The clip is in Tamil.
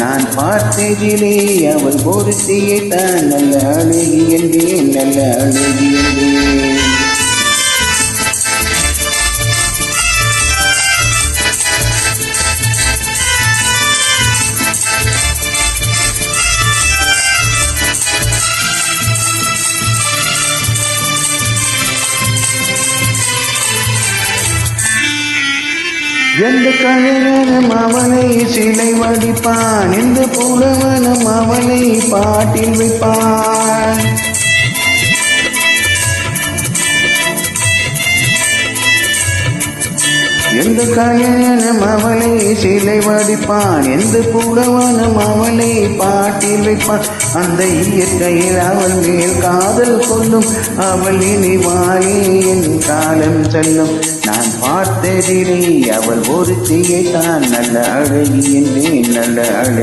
நான் பார்த்ததிலே அவள் ஒருத்தியை தான் நல்ல அழகி என்றேன், நல்ல அழகி என்றேன். எந்த கலைஞனும் அவனை சிலை வடிப்பான், எந்த புலவனும் அவனை பாட்டில் வைப்பான். எந்த கலைஞனும் அவளை சிலை வடிப்பான், எந்த புலவனும் அவளை பாட்டில் வைப்பான். அந்த இயற்கையில் அவள் மேல் காதல் கொள்ளும், அவள் இனி வாழே என் காலம் செல்லும். நான் பார்த்ததிலே அவள் ஒருத்தியை தான் நல்ல அழகி என்றேன், நல்ல அழகி.